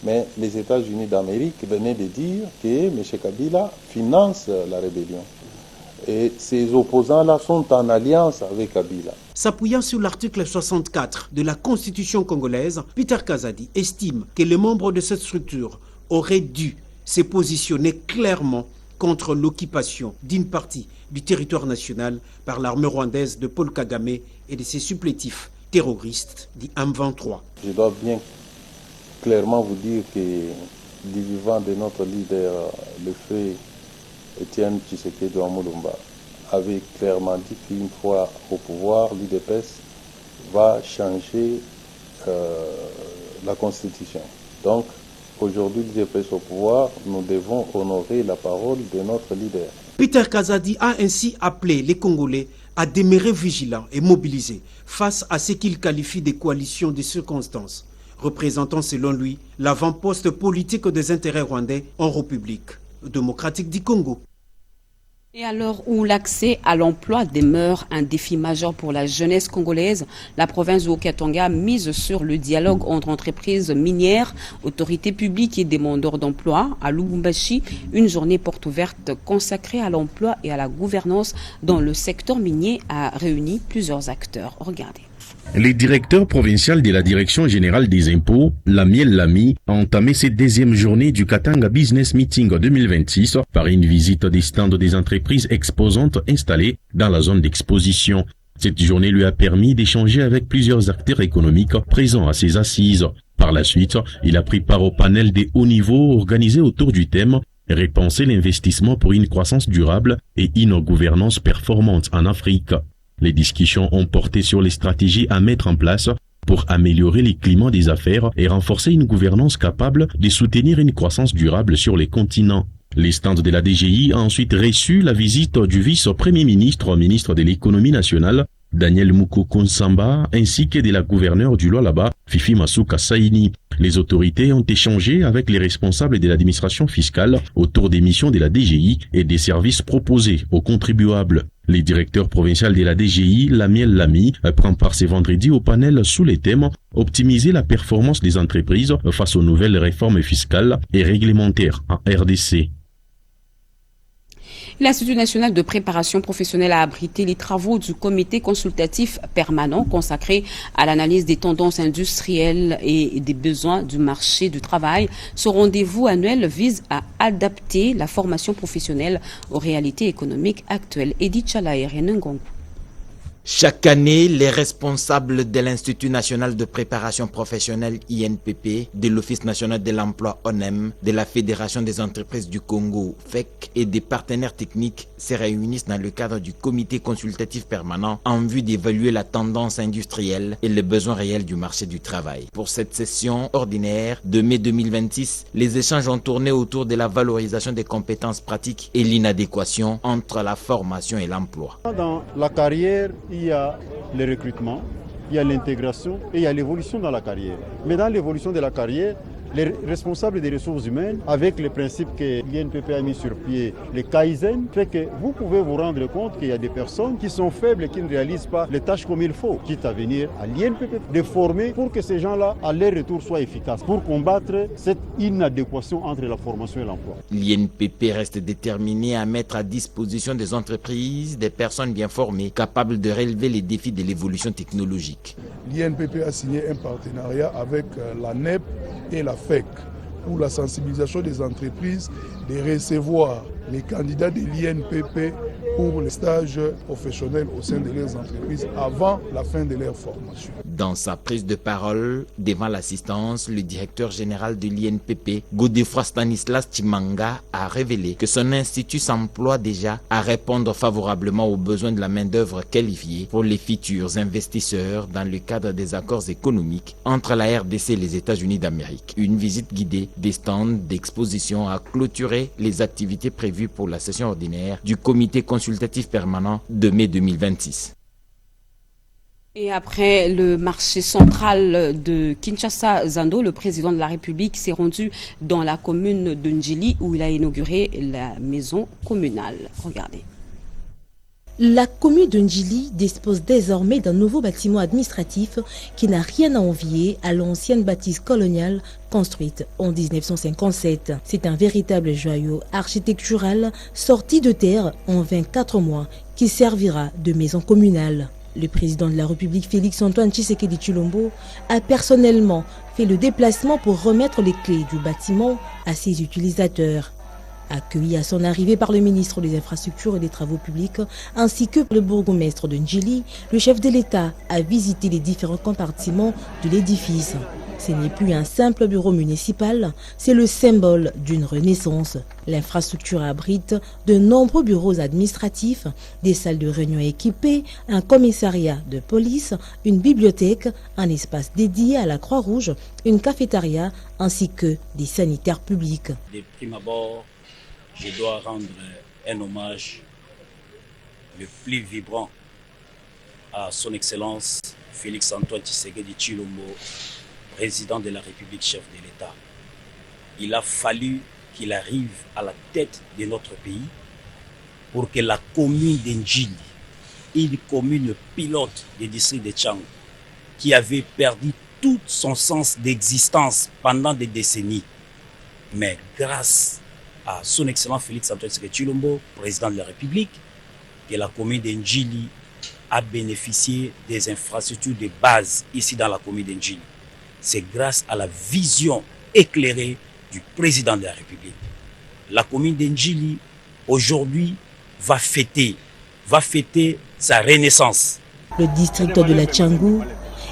S5: Mais les États-Unis d'Amérique venaient de dire que M. Kabila finance la rébellion. Et ces opposants-là sont en alliance avec Kabila.
S9: S'appuyant sur l'article 64 de la Constitution congolaise, Peter Kazadi estime que les membres de cette structure auraient dû se positionner clairement contre l'occupation d'une partie du territoire national par l'armée rwandaise de Paul Kagame et de ses supplétifs terroristes du M23.
S5: Je dois bien clairement vous dire que du vivant de notre leader, le feu Étienne Tshisekedi Mulumba, avait clairement dit qu'une fois au pouvoir, l'UDPS va changer la Constitution. Donc, aujourd'hui, l'UDPS au pouvoir, nous devons honorer la parole de notre leader.
S9: Peter Kazadi a ainsi appelé les Congolais à demeurer vigilants et mobilisés face à ce qu'il qualifie de coalition de circonstances, représentant selon lui l'avant-poste politique des intérêts rwandais en République démocratique du Congo.
S1: Et à l'heure où l'accès à l'emploi demeure un défi majeur pour la jeunesse congolaise, la province de Haut-Katanga mise sur le dialogue entre entreprises minières, autorités publiques et demandeurs d'emploi. À Lubumbashi, une journée porte ouverte consacrée à l'emploi et à la gouvernance dans le secteur minier a réuni plusieurs acteurs. Regardez.
S6: Le directeur provincial de la Direction générale des impôts, Lamiel Lamy, a entamé cette deuxième journée du Katanga Business Meeting 2026 par une visite des stands des entreprises exposantes installées dans la zone d'exposition. Cette journée lui a permis d'échanger avec plusieurs acteurs économiques présents à ces assises. Par la suite, il a pris part au panel des hauts niveaux organisé autour du thème « Repenser l'investissement pour une croissance durable et une gouvernance performante en Afrique ». Les discussions ont porté sur les stratégies à mettre en place pour améliorer les climats des affaires et renforcer une gouvernance capable de soutenir une croissance durable sur les continents. Les stands de la DGI ont ensuite reçu la visite du vice-premier ministre, ministre de l'économie nationale, Daniel Mukoko Nsamba, ainsi que de la gouverneure du Lualaba, Fifi Masuka Saini. Les autorités ont échangé avec les responsables de l'administration fiscale autour des missions de la DGI et des services proposés aux contribuables. Le directeur provincial de la DGI, Lamiel Lamy, prend part ce vendredi au panel sous les thèmes « Optimiser la performance des entreprises face aux nouvelles réformes fiscales et réglementaires en RDC ».
S1: L'Institut national de préparation professionnelle a abrité les travaux du comité consultatif permanent consacré à l'analyse des tendances industrielles et des besoins du marché du travail. Ce rendez-vous annuel vise à adapter la formation professionnelle aux réalités économiques actuelles. Edith Chalaï, Renengongo.
S21: Chaque année, les responsables de l'Institut national de préparation professionnelle INPP, de l'Office national de l'emploi ONEM, de la Fédération des entreprises du Congo FEC et des partenaires techniques se réunissent dans le cadre du comité consultatif permanent en vue d'évaluer la tendance industrielle et les besoins réels du marché du travail. Pour cette session ordinaire de mai 2026, les échanges ont tourné autour de la valorisation des compétences pratiques et l'inadéquation entre la formation et l'emploi.
S7: Dans la carrière, il y a le recrutement, il y a l'intégration et il y a l'évolution dans la carrière. Mais dans l'évolution de la carrière, les responsables des ressources humaines, avec les principes que l'INPP a mis sur pied, les Kaizen, fait que vous pouvez vous rendre compte qu'il y a des personnes qui sont faibles et qui ne réalisent pas les tâches comme il faut, quitte à venir à l'INPP de former pour que ces gens-là, à leur retour, soient efficaces, pour combattre cette inadéquation entre la formation et l'emploi.
S21: L'INPP reste déterminé à mettre à disposition des entreprises des personnes bien formées, capables de relever les défis de l'évolution technologique.
S8: L'INPP a signé un partenariat avec la NEP et la FEC pour la sensibilisation des entreprises de recevoir les candidats de l'INPP pour les stages professionnels au sein de leurs entreprises avant la fin de leur formation.
S21: Dans sa prise de parole devant l'assistance, le directeur général de l'INPP, Godefroy Stanislas Chimanga, a révélé que son institut s'emploie déjà à répondre favorablement aux besoins de la main-d'œuvre qualifiée pour les futurs investisseurs dans le cadre des accords économiques entre la RDC et les États-Unis d'Amérique. Une visite guidée des stands d'exposition a clôturé les activités prévues pour la session ordinaire du comité consultatif permanent de mai 2026.
S1: Et après le marché central de Kinshasa-Zando, le président de la République s'est rendu dans la commune de Ndjili où il a inauguré la maison communale. Regardez.
S11: La commune de Ndjili dispose désormais d'un nouveau bâtiment administratif qui n'a rien à envier à l'ancienne bâtisse coloniale construite en 1957. C'est un véritable joyau architectural sorti de terre en 24 mois qui servira de maison communale. Le président de la République, Félix-Antoine Tshisekedi Tshilombo, a personnellement fait le déplacement pour remettre les clés du bâtiment à ses utilisateurs. Accueilli à son arrivée par le ministre des Infrastructures et des Travaux publics, ainsi que le bourgmestre de Ndjili, le chef de l'État a visité les différents compartiments de l'édifice. Ce n'est plus un simple bureau municipal, c'est le symbole d'une renaissance. L'infrastructure abrite de nombreux bureaux administratifs, des salles de réunion équipées, un commissariat de police, une bibliothèque, un espace dédié à la Croix-Rouge, une cafétéria ainsi que des sanitaires publics.
S12: De prime abord, je dois rendre un hommage le plus vibrant à son Excellence Félix-Antoine Tshisekedi Tshilombo, président de la République, chef de l'État. Il a fallu qu'il arrive à la tête de notre pays pour que la commune d'Ndjili, une commune pilote du district de Tchang, qui avait perdu tout son sens d'existence pendant des décennies, mais grâce à son Excellence Félix-Antoine Tshisekedi Tshilombo, président de la République, que la commune d'Ndjili a bénéficié des infrastructures de base ici dans la commune d'Ndjili. C'est grâce à la vision éclairée du président de la République. La commune d'Ndjili, aujourd'hui, va fêter sa renaissance.
S11: Le district de la Tchangou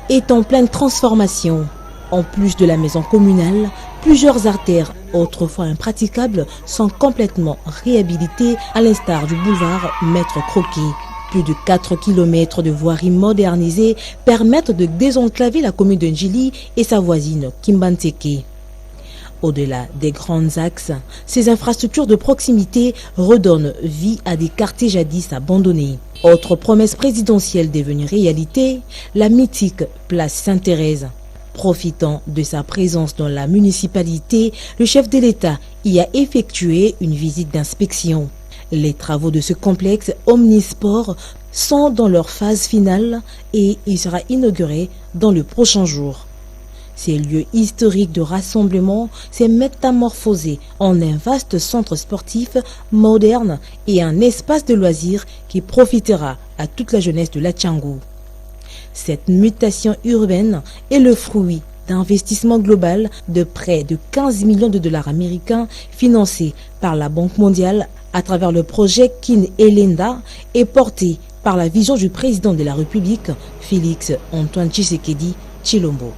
S11: est en pleine transformation. En plus de la maison communale, plusieurs artères autrefois impraticables sont complètement réhabilitées à l'instar du boulevard Maître Croquet. Plus de 4 km de voiries modernisées permettent de désenclaver la commune de Ndjili et sa voisine Kimbanteke. Au-delà des grands axes, ces infrastructures de proximité redonnent vie à des quartiers jadis abandonnés. Autre promesse présidentielle devenue réalité, la mythique place Sainte-Thérèse. Profitant de sa présence dans la municipalité, le chef de l'État y a effectué une visite d'inspection. Les travaux de ce complexe omnisport sont dans leur phase finale et il sera inauguré dans le prochain jour. Ces lieux historiques de rassemblement s'est métamorphosé en un vaste centre sportif moderne et un espace de loisirs qui profitera à toute la jeunesse de la Tchangou. Cette mutation urbaine est le fruit d'investissement global de près de 15 millions de dollars américains financé par la Banque mondiale à travers le projet Kin Elenda et porté par la vision du président de la République, Félix-Antoine Tshisekedi Tshilombo.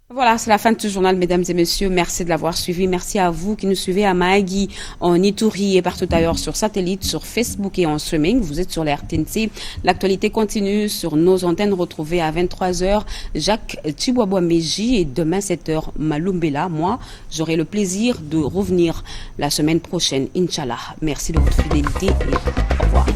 S1: Voilà, c'est la fin de ce journal, mesdames et messieurs. Merci de l'avoir suivi. Merci à vous qui nous suivez à Mahagi, en Ituri et partout ailleurs sur satellite, sur Facebook et en streaming. Vous êtes sur la RTNC. L'actualité continue sur nos antennes. Retrouvées à 23h Jacques Chiboabo-Meji et demain 7h Malumbela. Moi, j'aurai le plaisir de revenir la semaine prochaine, Inch'Allah. Merci de votre fidélité et au revoir.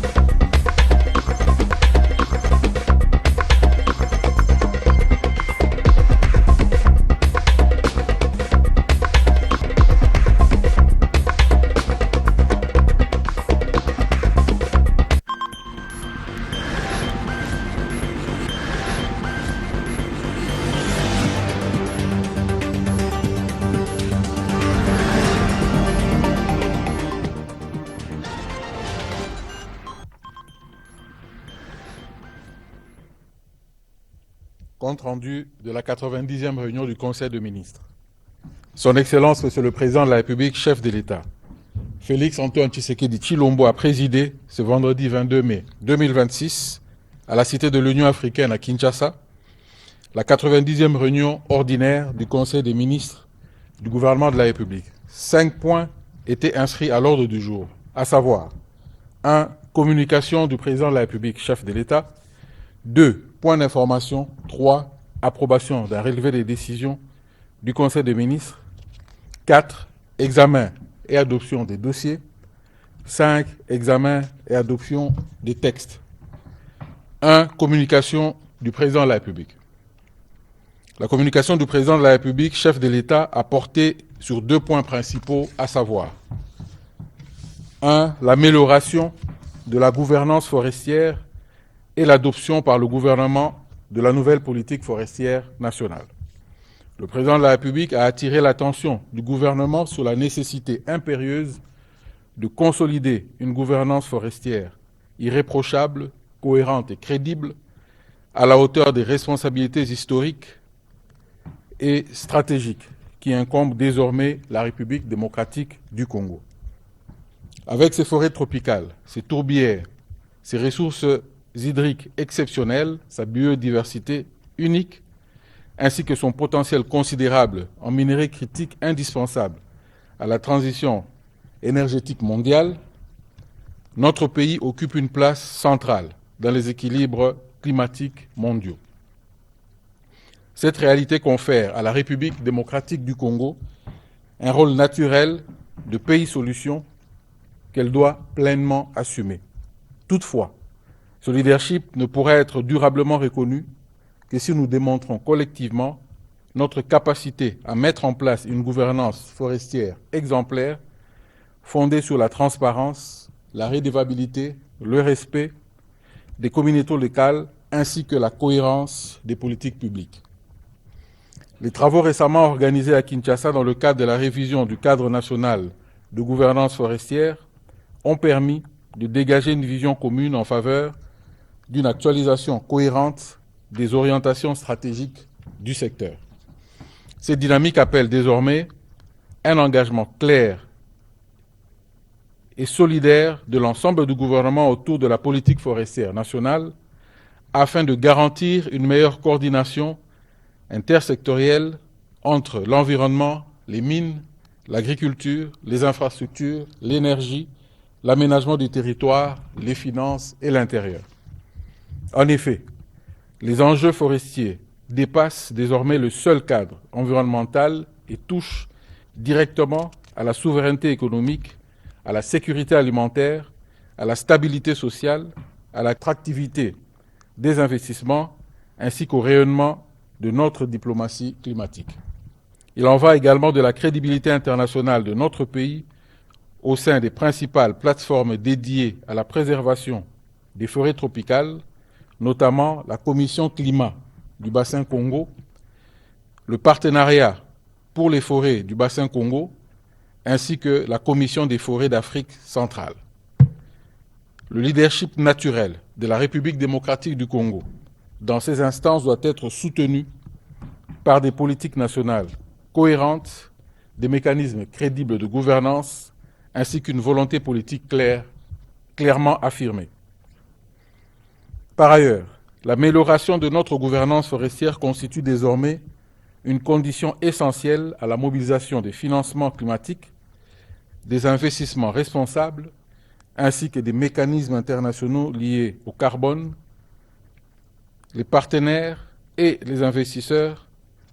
S10: Compte rendu de la 90e réunion du Conseil de ministres. Son Excellence, Monsieur le Président de la République, chef de l'État, Félix Antoine Tshisekedi Tshilombo a présidé ce vendredi 22 mai 2026 à la Cité de l'Union africaine à Kinshasa la 90e réunion ordinaire du Conseil des ministres du gouvernement de la République. 5 points étaient inscrits à l'ordre du jour, à savoir 1. Communication du Président de la République, chef de l'État. 2. Point d'information. 3. Approbation d'un relevé des décisions du Conseil des ministres. 4. Examen et adoption des dossiers. 5. Examen et adoption des textes. 1. Communication du Président de la République. La communication du Président de la République, chef de l'État, a porté sur 2 points principaux, à savoir 1. L'amélioration de la gouvernance forestière et l'adoption par le gouvernement de la nouvelle politique forestière nationale. Le Président de la République a attiré l'attention du gouvernement sur la nécessité impérieuse de consolider une gouvernance forestière irréprochable, cohérente et crédible, à la hauteur des responsabilités historiques et stratégiques qui incombent désormais la République démocratique du Congo. Avec ses forêts tropicales, ses tourbières, ses ressources hydriques exceptionnelles, sa biodiversité unique, ainsi que son potentiel considérable en minerais critiques indispensables à la transition énergétique mondiale, notre pays occupe une place centrale dans les équilibres climatiques mondiaux. Cette réalité confère à la République démocratique du Congo un rôle naturel de pays-solution qu'elle doit pleinement assumer. Toutefois, ce leadership ne pourra être durablement reconnu que si nous démontrons collectivement notre capacité à mettre en place une gouvernance forestière exemplaire fondée sur la transparence, la redevabilité, le respect des communautés locales ainsi que la cohérence des politiques publiques. Les travaux récemment organisés à Kinshasa dans le cadre de la révision du cadre national de gouvernance forestière ont permis de dégager une vision commune en faveur d'une actualisation cohérente des orientations stratégiques du secteur. Cette dynamique appelle désormais un engagement clair et solidaire de l'ensemble du gouvernement autour de la politique forestière nationale afin de garantir une meilleure coordination intersectorielle entre l'environnement, les mines, l'agriculture, les infrastructures, l'énergie, l'aménagement du territoire, les finances et l'intérieur. En effet, les enjeux forestiers dépassent désormais le seul cadre environnemental et touchent directement à la souveraineté économique, à la sécurité alimentaire, à la stabilité sociale, à l'attractivité des investissements, ainsi qu'au rayonnement de notre diplomatie climatique. Il en va également de la crédibilité internationale de notre pays au sein des principales plateformes dédiées à la préservation des forêts tropicales, notamment la Commission Climat du Bassin Congo, le Partenariat pour les forêts du Bassin Congo, ainsi que la Commission des forêts d'Afrique centrale. Le leadership naturel de la République démocratique du Congo dans ces instances doit être soutenu par des politiques nationales cohérentes, des mécanismes crédibles de gouvernance, ainsi qu'une volonté politique clairement affirmée. Par ailleurs, l'amélioration de notre gouvernance forestière constitue désormais une condition essentielle à la mobilisation des financements climatiques, des investissements responsables, ainsi que des mécanismes internationaux liés au carbone, les partenaires et les investisseurs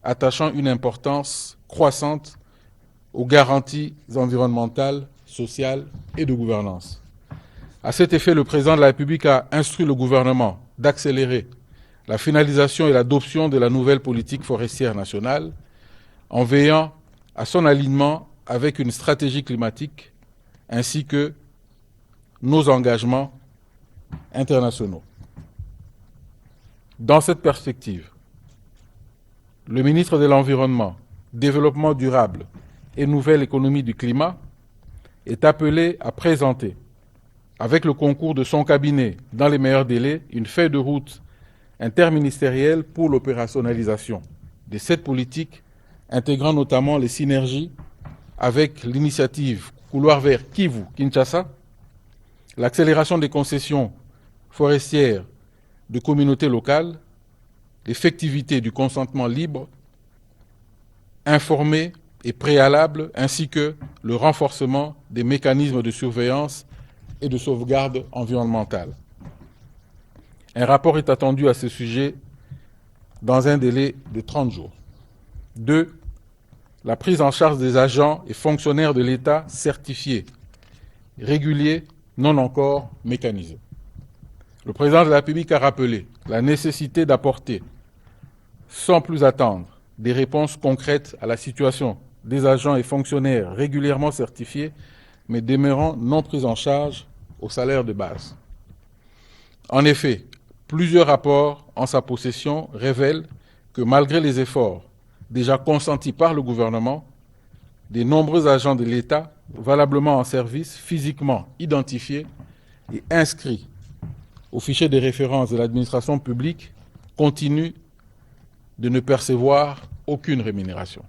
S10: attachant une importance croissante aux garanties environnementales, sociales et de gouvernance. À cet effet, le Président de la République a instruit le gouvernement d'accélérer la finalisation et l'adoption de la nouvelle politique forestière nationale en veillant à son alignement avec une stratégie climatique ainsi que nos engagements internationaux. Dans cette perspective, le ministre de l'Environnement, Développement durable et Nouvelle économie du climat est appelé à présenter, avec le concours de son cabinet dans les meilleurs délais, une feuille de route interministérielle pour l'opérationnalisation de cette politique, intégrant notamment les synergies avec l'initiative Couloir vert Kivu-Kinshasa, l'accélération des concessions forestières de communautés locales, l'effectivité du consentement libre, informé et préalable, ainsi que le renforcement des mécanismes de surveillance et de sauvegarde environnementale. Un rapport est attendu à ce sujet dans un délai de 30 jours. 2. La prise en charge des agents et fonctionnaires de l'État certifiés, réguliers, non encore mécanisés. Le président de la République a rappelé la nécessité d'apporter, sans plus attendre, des réponses concrètes à la situation des agents et fonctionnaires régulièrement certifiés, mais demeurant non pris en charge au salaire de base. En effet, plusieurs rapports en sa possession révèlent que malgré les efforts déjà consentis par le gouvernement, de nombreux agents de l'État valablement en service, physiquement identifiés et inscrits au fichier de référence de l'administration publique, continuent de ne percevoir aucune rémunération.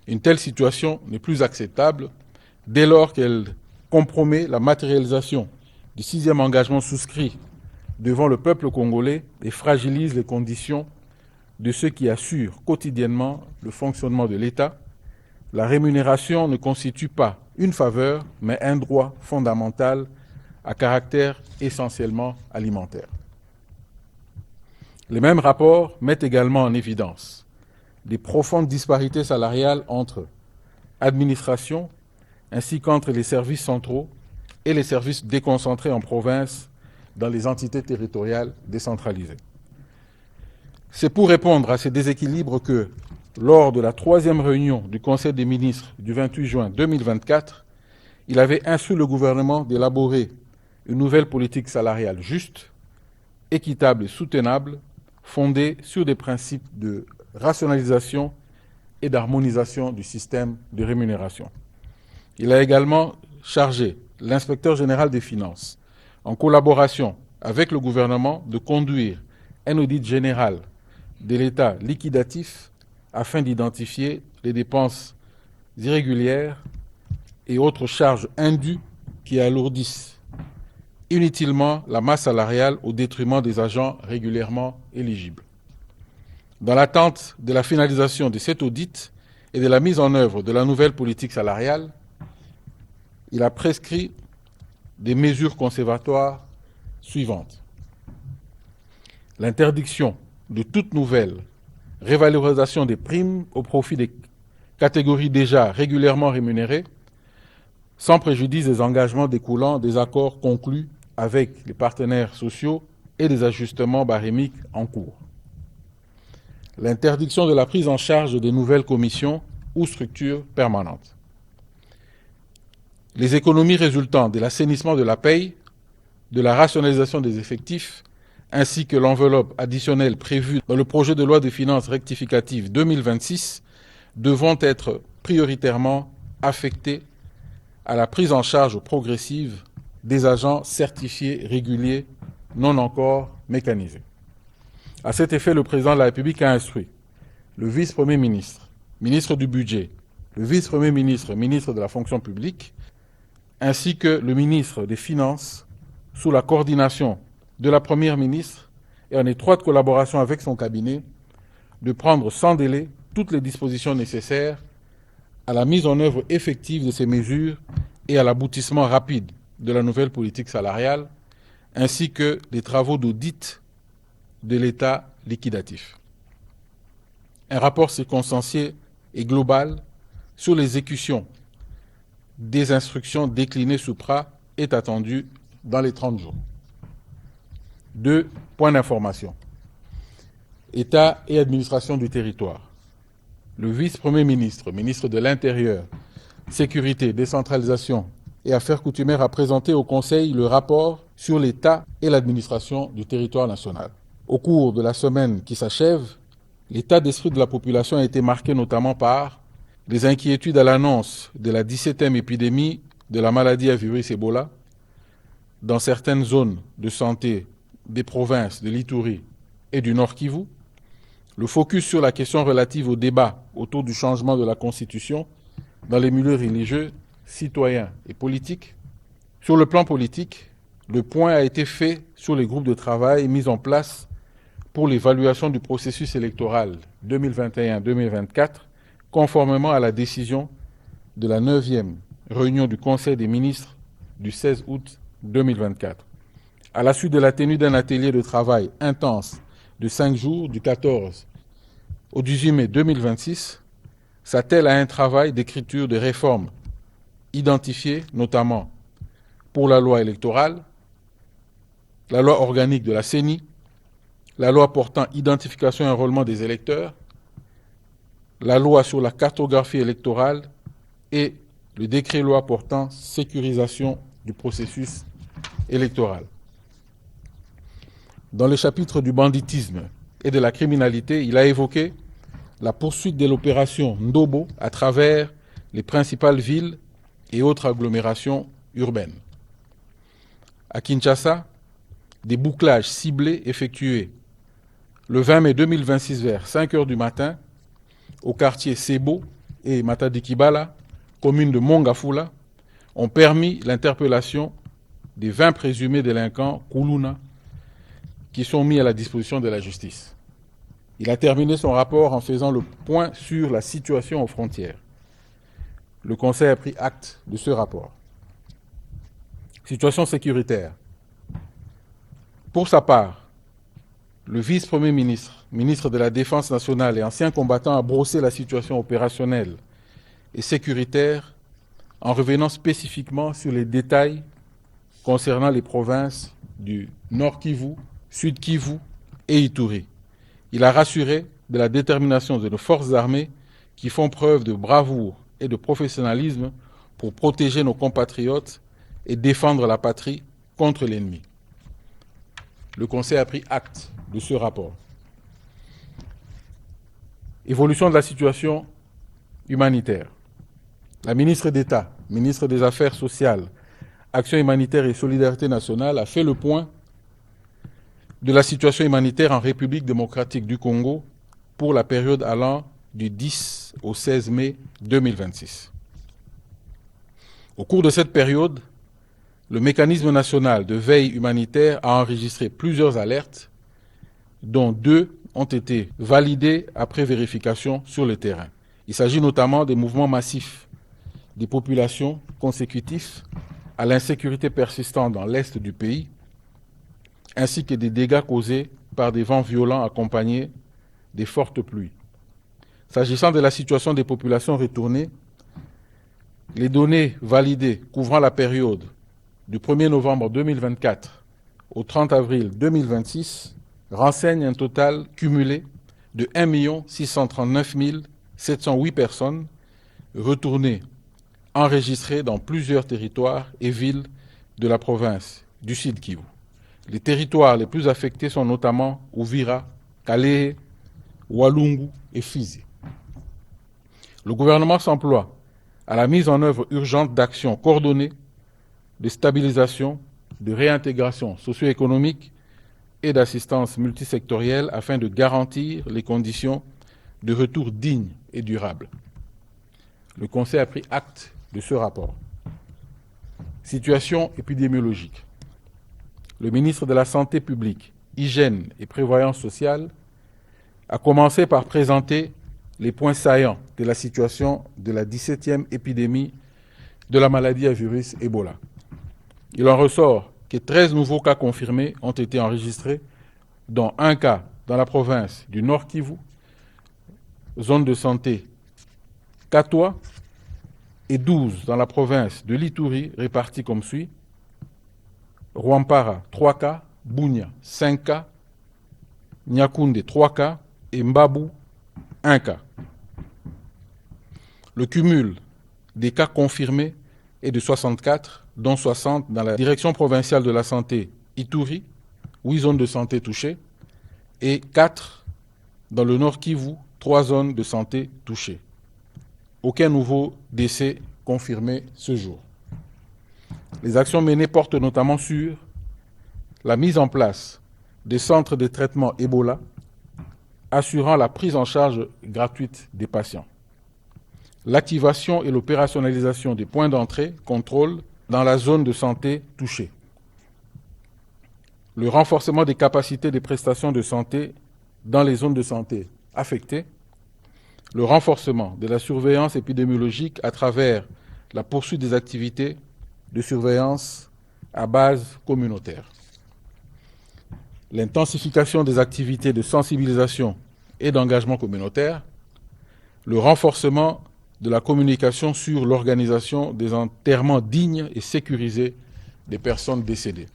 S10: Une telle situation n'est plus acceptable dès lors qu'elle compromet la matérialisation du 6e engagement souscrit devant le peuple congolais et fragilise les conditions de ceux qui assurent quotidiennement le fonctionnement de l'État. La rémunération ne constitue pas une faveur, mais un droit fondamental à caractère essentiellement alimentaire. Les mêmes rapports mettent également en évidence des profondes disparités salariales entre administration ainsi qu'entre les services centraux et les services déconcentrés en province dans les entités territoriales décentralisées. C'est pour répondre à ces déséquilibres que, lors de la 3e réunion du Conseil des ministres du 28 juin 2024, il avait instruit le gouvernement d'élaborer une nouvelle politique salariale juste, équitable et soutenable, fondée sur des principes de rationalisation et d'harmonisation du système de rémunération. Il a également chargé l'inspecteur général des finances, en collaboration avec le gouvernement, de conduire un audit général de l'État liquidatif afin d'identifier les dépenses irrégulières et autres charges indues qui alourdissent inutilement la masse salariale au détriment des agents régulièrement éligibles. Dans l'attente de la finalisation de cet audit et de la mise en œuvre de la nouvelle politique salariale, il a prescrit des mesures conservatoires suivantes. L'interdiction de toute nouvelle révalorisation des primes au profit des catégories déjà régulièrement rémunérées, sans préjudice des engagements découlant des accords conclus avec les partenaires sociaux et des ajustements barémiques en cours. L'interdiction de la prise en charge des nouvelles commissions ou structures permanentes. Les économies résultant de l'assainissement de la paye, de la rationalisation des effectifs, ainsi que l'enveloppe additionnelle prévue dans le projet de loi de finances rectificative 2026 devront être prioritairement affectées à la prise en charge progressive des agents certifiés réguliers non encore mécanisés. À cet effet, le président de la République a instruit le vice-premier ministre, ministre du Budget, le vice-premier ministre, ministre de la Fonction publique, ainsi que le ministre des Finances, sous la coordination de la Première ministre et en étroite collaboration avec son cabinet, de prendre sans délai toutes les dispositions nécessaires à la mise en œuvre effective de ces mesures et à l'aboutissement rapide de la nouvelle politique salariale, ainsi que des travaux d'audit de l'État liquidatif. Un rapport circonstancié et global sur l'exécution des instructions déclinées sous-pras est attendu dans les 30 jours. 2 points d'information. État et administration du territoire. Le vice-premier ministre, ministre de l'Intérieur, Sécurité, Décentralisation et Affaires coutumières a présenté au Conseil le rapport sur l'État et l'administration du territoire national. Au cours de la semaine qui s'achève, l'état d'esprit de la population a été marqué notamment par les inquiétudes à l'annonce de la 17e épidémie de la maladie à virus Ebola dans certaines zones de santé des provinces de l'Ituri et du Nord Kivu, le focus sur la question relative au débat autour du changement de la Constitution dans les milieux religieux, citoyens et politiques. Sur le plan politique, le point a été fait sur les groupes de travail mis en place pour l'évaluation du processus électoral 2021-2024, conformément à la décision de la 9e réunion du Conseil des ministres du 16 août 2024. À la suite de la tenue d'un atelier de travail intense de 5 jours, du 14 au 18 mai 2026, s'attelle à un travail d'écriture de réformes identifiées, notamment pour la loi électorale, la loi organique de la CENI, la loi portant identification et enrôlement des électeurs, la loi sur la cartographie électorale et le décret-loi portant sécurisation du processus électoral. Dans le chapitre du banditisme et de la criminalité, il a évoqué la poursuite de l'opération Ndobo à travers les principales villes et autres agglomérations urbaines. À Kinshasa, des bouclages ciblés effectués le 20 mai 2026 vers 5 h du matin au quartier Sebo et Matadi-Kibala, commune de Mongafula, ont permis l'interpellation des 20 présumés délinquants Kuluna qui sont mis à la disposition de la justice. Il a terminé son rapport en faisant le point sur la situation aux frontières. Le Conseil a pris acte de ce rapport. Situation sécuritaire. Pour sa part, le vice-premier ministre, ministre de la Défense nationale et ancien combattant a brossé la situation opérationnelle et sécuritaire en revenant spécifiquement sur les détails concernant les provinces du Nord Kivu, Sud Kivu et Ituri. Il a rassuré de la détermination de nos forces armées qui font preuve de bravoure et de professionnalisme pour protéger nos compatriotes et défendre la patrie contre l'ennemi. Le Conseil a pris acte de ce rapport. Évolution de la situation humanitaire. La ministre d'État, ministre des Affaires sociales, Action humanitaire et solidarité nationale a fait le point de la situation humanitaire en République démocratique du Congo pour la période allant du 10 au 16 mai 2026. Au cours de cette période, le mécanisme national de veille humanitaire a enregistré plusieurs alertes, dont 2 ont été validées après vérification sur le terrain. Il s'agit notamment des mouvements massifs des populations consécutifs à l'insécurité persistante dans l'est du pays, ainsi que des dégâts causés par des vents violents accompagnés des fortes pluies. S'agissant de la situation des populations retournées, les données validées couvrant la période du 1er novembre 2024 au 30 avril 2026 renseignent un total cumulé de 1 639 708 personnes retournées enregistrées dans plusieurs territoires et villes de la province du Sud Kivu. Les territoires les plus affectés sont notamment Uvira, Kalehe, Walungu et Fizi. Le gouvernement s'emploie à la mise en œuvre urgente d'actions coordonnées de stabilisation, de réintégration socio-économique et d'assistance multisectorielle afin de garantir les conditions de retour dignes et durables. Le Conseil a pris acte de ce rapport. Situation épidémiologique. Le ministre de la Santé publique, Hygiène et Prévoyance sociale a commencé par présenter les points saillants de la situation de la 17e épidémie de la maladie à virus Ebola. Il en ressort que 13 nouveaux cas confirmés ont été enregistrés, dont un cas dans la province du Nord Kivu, zone de santé Katwa, et 12 dans la province de l'Ituri, répartis comme suit: Rwampara, 3 cas, Bunia, 5 cas, Nyakunde, 3 cas, et Mbabu, 1 cas. Le cumul des cas confirmés est de 64, dont 60 dans la direction provinciale de la santé Ituri, 8 zones de santé touchées, et 4 dans le Nord Kivu, 3 zones de santé touchées. Aucun nouveau décès confirmé ce jour. Les actions menées portent notamment sur la mise en place des centres de traitement Ebola, assurant la prise en charge gratuite des patients. L'activation et l'opérationnalisation des points d'entrée, contrôle dans la zone de santé touchée. Le renforcement des capacités des prestations de santé dans les zones de santé affectées. Le renforcement de la surveillance épidémiologique à travers la poursuite des activités de surveillance à base communautaire. L'intensification des activités de sensibilisation et d'engagement communautaire. Le renforcement de la communication sur l'organisation des enterrements dignes et sécurisés des personnes décédées.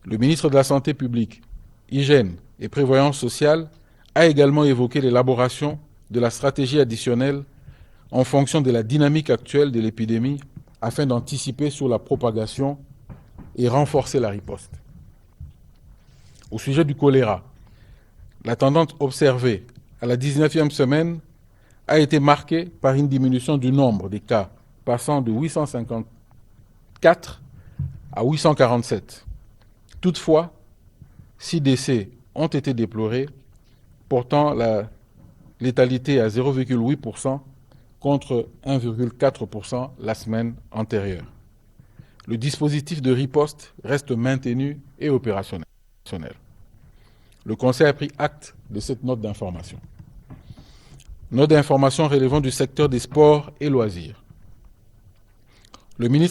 S10: Le ministre de la Santé publique, Hygiène et Prévoyance sociale a également évoqué l'élaboration de la stratégie additionnelle en fonction de la dynamique actuelle de l'épidémie afin d'anticiper sur la propagation et renforcer la riposte. Au sujet du choléra, la tendance observée à la 19e semaine a été marquée par une diminution du nombre des cas, passant de 854 à 847. Toutefois, 6 décès ont été déplorés, portant la létalité à 0,8% contre 1,4% la semaine antérieure. Le dispositif de riposte reste maintenu et opérationnel. Le Conseil a pris acte de cette note d'information. Note d'information relevant du secteur des sports et loisirs. Le ministre